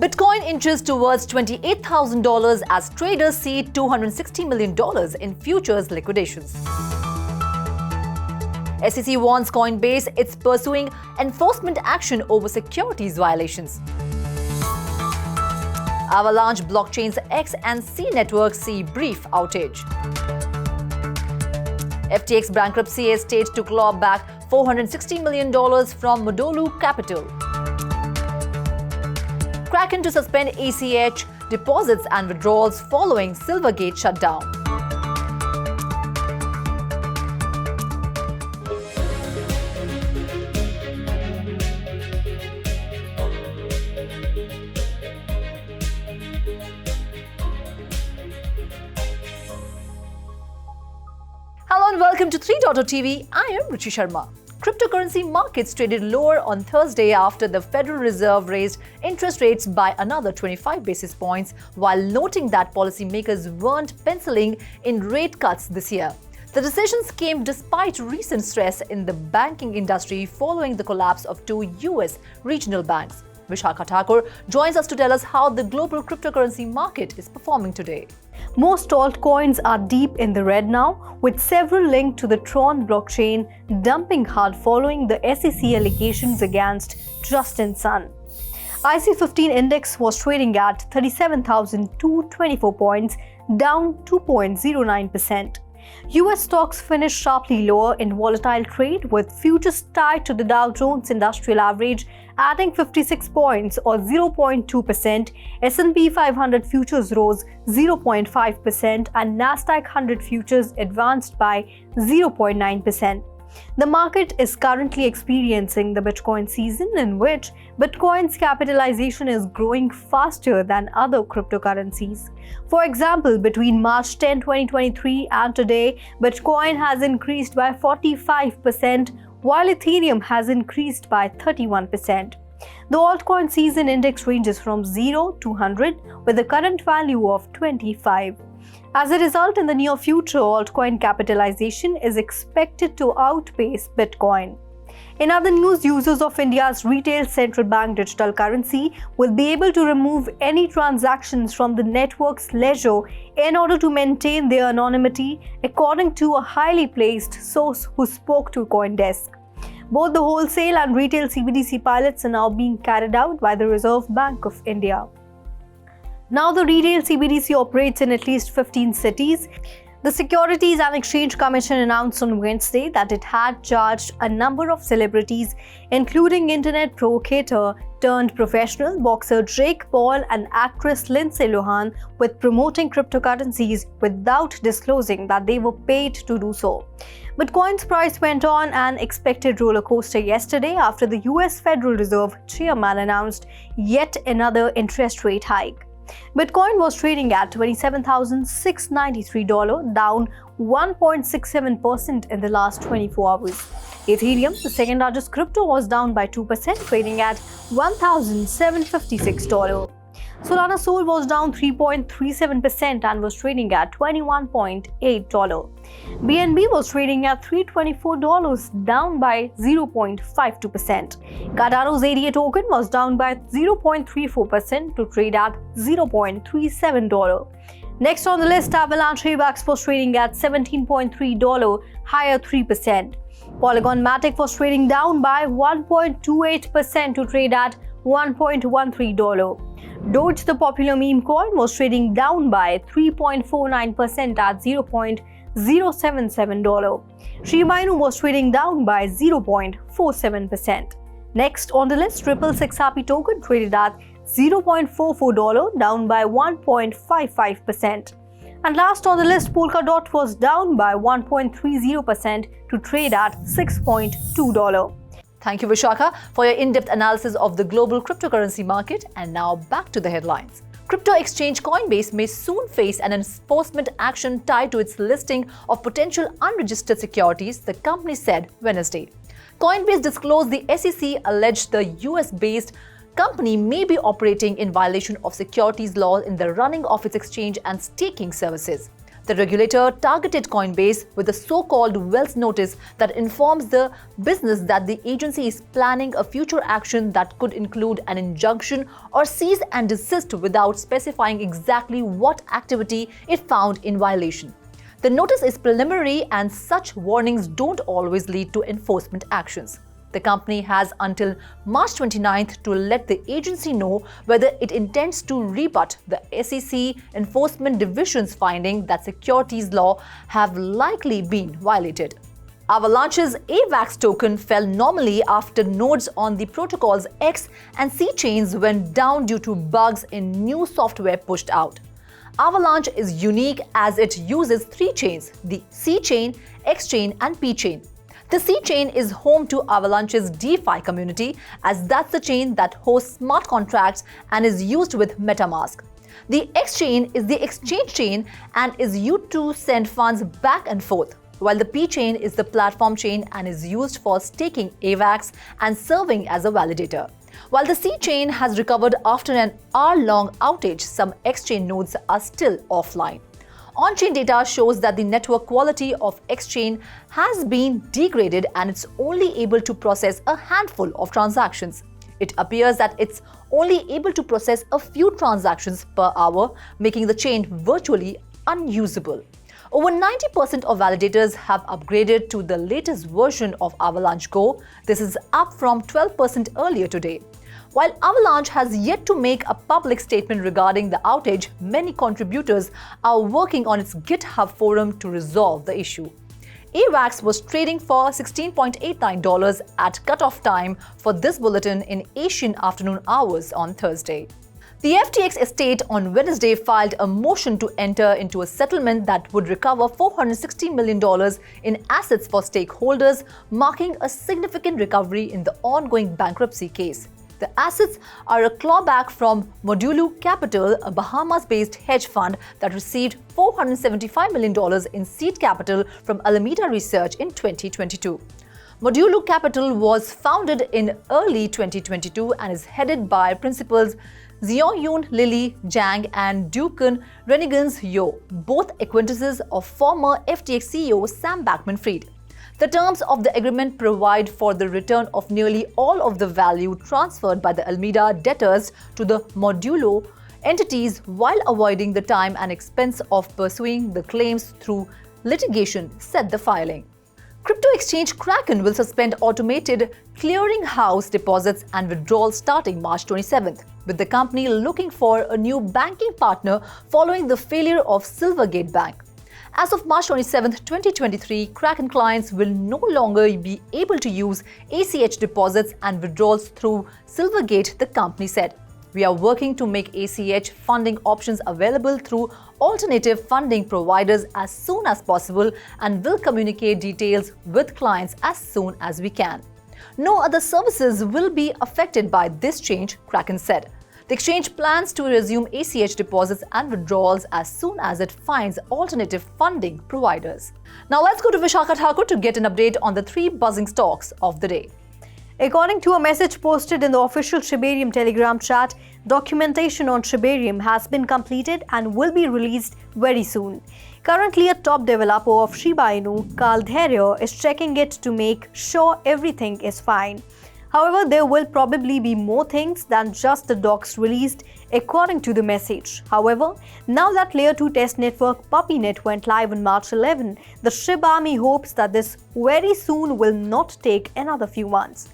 Bitcoin inches towards $28,000 as traders see $260 million in futures liquidations. SEC warns Coinbase it's pursuing enforcement action over securities violations. Avalanche blockchain's X and C networks see brief outage. FTX bankruptcy is staged to claw back $460 million from Modulo capital. Kraken to suspend ACH deposits and withdrawals following Silvergate shutdown. Hello and welcome to 3.0 TV. I am Ruchi Sharma. Cryptocurrency markets traded lower on Thursday after the Federal Reserve raised interest rates by another 25 basis points, while noting that policymakers weren't penciling in rate cuts this year. The decisions came despite recent stress in the banking industry following the collapse of two US regional banks. Vishakha Thakur joins us to tell us how the global cryptocurrency market is performing today. Most altcoins are deep in the red now, with several linked to the Tron blockchain dumping hard following the SEC allegations against Justin Sun. IC15 index was trading at 37,224 points, down 2.09%. US stocks finished sharply lower in volatile trade, with futures tied to the Dow Jones Industrial Average adding 56 points or 0.2%, S&P 500 futures rose 0.5% and Nasdaq 100 futures advanced by 0.9%. The market is currently experiencing the Bitcoin season, in which Bitcoin's capitalization is growing faster than other cryptocurrencies. For example, between March 10, 2023 and today, Bitcoin has increased by 45%, while Ethereum has increased by 31%. The altcoin season index ranges from 0 to 100, with a current value of 25. As a result, in the near future, altcoin capitalization is expected to outpace Bitcoin. In other news, users of India's retail central bank digital currency will be able to remove any transactions from the network's ledger in order to maintain their anonymity, according to a highly placed source who spoke to CoinDesk. Both the wholesale and retail CBDC pilots are now being carried out by the Reserve Bank of India. Now the retail CBDC operates in at least 15 cities. The Securities and Exchange Commission announced on Wednesday that it had charged a number of celebrities, including internet provocator turned professional boxer Jake Paul and actress Lindsay Lohan, with promoting cryptocurrencies without disclosing that they were paid to do so. Bitcoin's price went on an expected roller coaster yesterday after the US Federal Reserve chairman announced yet another interest rate hike. Bitcoin was trading at $27,693, down 1.67% in the last 24 hours. Ethereum, the second largest crypto, was down by 2%, trading at $1,756. Solana Sol was down 3.37% and was trading at $21.8. BNB was trading at $324, down by 0.52%. Cardano's ADA token was down by 0.34% to trade at $0.37. Next on the list, Avalanche AVAX was trading at $17.3, higher 3%. Polygon Matic was trading down by 1.28% to trade at $1.13. Doge, the popular meme coin, was trading down by 3.49% at $0.077. Shiba Inu was trading down by 0.47%. Next on the list, Ripple 6 Happy token traded at $0.44, down by 1.55%. And last on the list, Polkadot was down by 1.30% to trade at $6.2. Thank you, Vishakha, for your in-depth analysis of the global cryptocurrency market. And now back to the headlines. Crypto exchange Coinbase may soon face an enforcement action tied to its listing of potential unregistered securities, the company said Wednesday. Coinbase disclosed the SEC alleged the US-based company may be operating in violation of securities laws in the running of its exchange and staking services. The regulator targeted Coinbase with a so-called Wells notice that informs the business that the agency is planning a future action that could include an injunction or cease and desist without specifying exactly what activity it found in violation. The notice is preliminary and such warnings don't always lead to enforcement actions. The company has until March 29th to let the agency know whether it intends to rebut the SEC Enforcement Division's finding that securities law have likely been violated. Avalanche's AVAX token fell normally after nodes on the protocol's X and C chains went down due to bugs in new software pushed out. Avalanche is unique as it uses three chains: the C chain, X chain, and P chain. The C chain is home to Avalanche's DeFi community, as that's the chain that hosts smart contracts and is used with MetaMask. The X chain is the exchange chain and is used to send funds back and forth, while the P chain is the platform chain and is used for staking AVAX and serving as a validator. While the C chain has recovered after an hour-long outage, some X-chain nodes are still offline. On-chain data shows that the network quality of X-chain has been degraded and it's only able to process a handful of transactions. It appears that it's only able to process a few transactions per hour, making the chain virtually unusable. Over 90% of validators have upgraded to the latest version of Avalanche Go. This is up from 12% earlier today. While Avalanche has yet to make a public statement regarding the outage, many contributors are working on its GitHub forum to resolve the issue. AVAX was trading for $16.89 at cutoff time for this bulletin in Asian afternoon hours on Thursday. The FTX estate on Wednesday filed a motion to enter into a settlement that would recover $460 million in assets for stakeholders, marking a significant recovery in the ongoing bankruptcy case. The assets are a clawback from Modulo Capital, a Bahamas-based hedge fund that received $475 million in seed capital from Alameda Research in 2022. Modulo Capital was founded in early 2022 and is headed by principals Xiaoyun Lili Zhang and Dukan Renegans Yo, both acquaintances of former FTX CEO Sam Bankman-Fried. The terms of the agreement provide for the return of nearly all of the value transferred by the Alameda debtors to the Modulo entities while avoiding the time and expense of pursuing the claims through litigation, said the filing. Crypto exchange Kraken will suspend automated clearinghouse deposits and withdrawals starting March 27th, with the company looking for a new banking partner following the failure of Silvergate Bank. As of March 27, 2023, Kraken clients will no longer be able to use ACH deposits and withdrawals through Silvergate, the company said. We are working to make ACH funding options available through alternative funding providers as soon as possible and will communicate details with clients as soon as we can. No other services will be affected by this change, Kraken said. The exchange plans to resume ACH deposits and withdrawals as soon as it finds alternative funding providers. Now let's go to Vishakha Thakur to get an update on the three buzzing stocks of the day. According to a message posted in the official Shibarium Telegram chat, documentation on Shibarium has been completed and will be released very soon. Currently, a top developer of Shiba Inu, Carl Dheria, is checking it to make sure everything is fine. However, there will probably be more things than just the docs released, according to the message. However, now that Layer 2 test network PuppyNet went live on March 11, the SHIB army hopes that this very soon will not take another few months.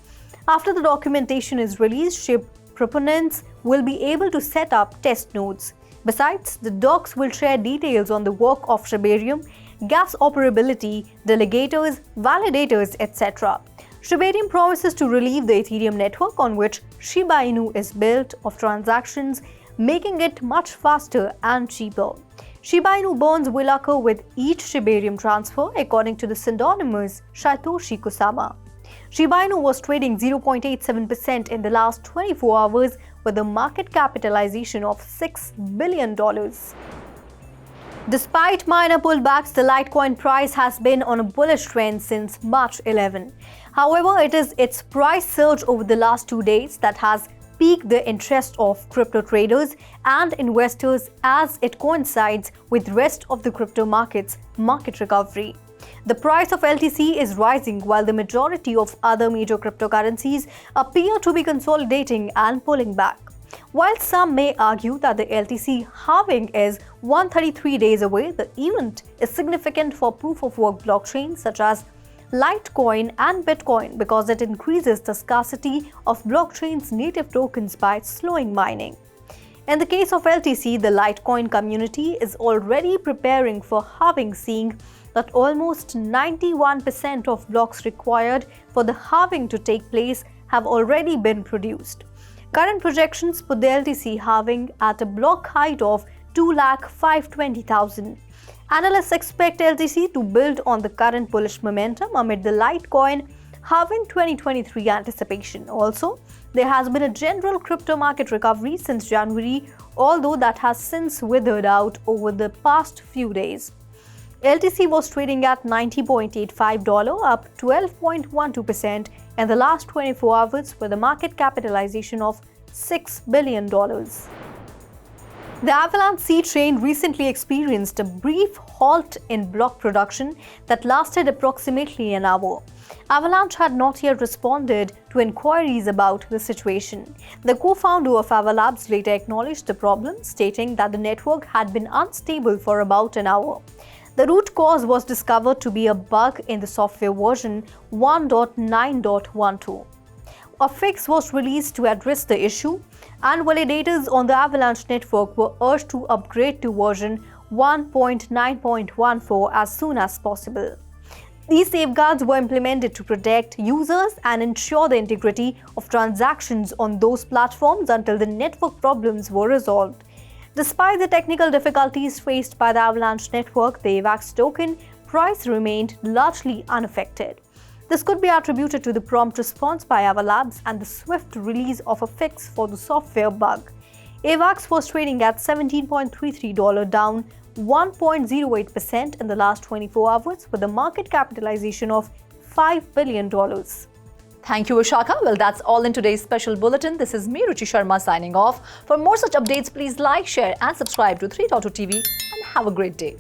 After the documentation is released, SHIB proponents will be able to set up test nodes. Besides, the docs will share details on the work of Shibarium, gas operability, delegators, validators, etc. Shibarium promises to relieve the Ethereum network on which Shiba Inu is built of transactions, making it much faster and cheaper. Shiba Inu burns will occur with each Shibarium transfer, according to the pseudonymous Satoshi Kusama. Shiba Inu was trading 0.87% in the last 24 hours with a market capitalization of $6 billion. Despite minor pullbacks, the Litecoin price has been on a bullish trend since March 11. However, it is its price surge over the last 2 days that has pique the interest of crypto traders and investors as it coincides with the rest of the crypto market's market recovery. The price of LTC is rising while the majority of other major cryptocurrencies appear to be consolidating and pulling back. While some may argue that the LTC halving is 133 days away, the event is significant for proof-of-work blockchains such as Litecoin and Bitcoin because it increases the scarcity of blockchain's native tokens by slowing mining. In the case of LTC, the Litecoin community is already preparing for halving, seeing that almost 91% of blocks required for the halving to take place have already been produced. Current projections put the LTC halving at a block height of 2,520,000. Analysts expect LTC to build on the current bullish momentum amid the Litecoin halving 2023 anticipation. Also, there has been a general crypto market recovery since January, although that has since withered out over the past few days. LTC was trading at $90.85, up 12.12% in the last 24 hours with a market capitalization of $6 billion. The Avalanche C train recently experienced a brief halt in block production that lasted approximately an hour. Avalanche had not yet responded to inquiries about the situation. The co-founder of Avalabs later acknowledged the problem, stating that the network had been unstable for about an hour. The root cause was discovered to be a bug in the software version 1.9.12. A fix was released to address the issue, and validators on the Avalanche network were urged to upgrade to version 1.9.14 as soon as possible. These safeguards were implemented to protect users and ensure the integrity of transactions on those platforms until the network problems were resolved. Despite the technical difficulties faced by the Avalanche network, the AVAX token price remained largely unaffected. This could be attributed to the prompt response by Avalabs and the swift release of a fix for the software bug. AVAX was trading at $17.33, down 1.08% in the last 24 hours with a market capitalization of $5 billion. Thank you, Vishaka. Well, that's all in today's special bulletin. This is me, Ruchi Sharma, signing off. For more such updates, please like, share and subscribe to 3.0 TV and have a great day.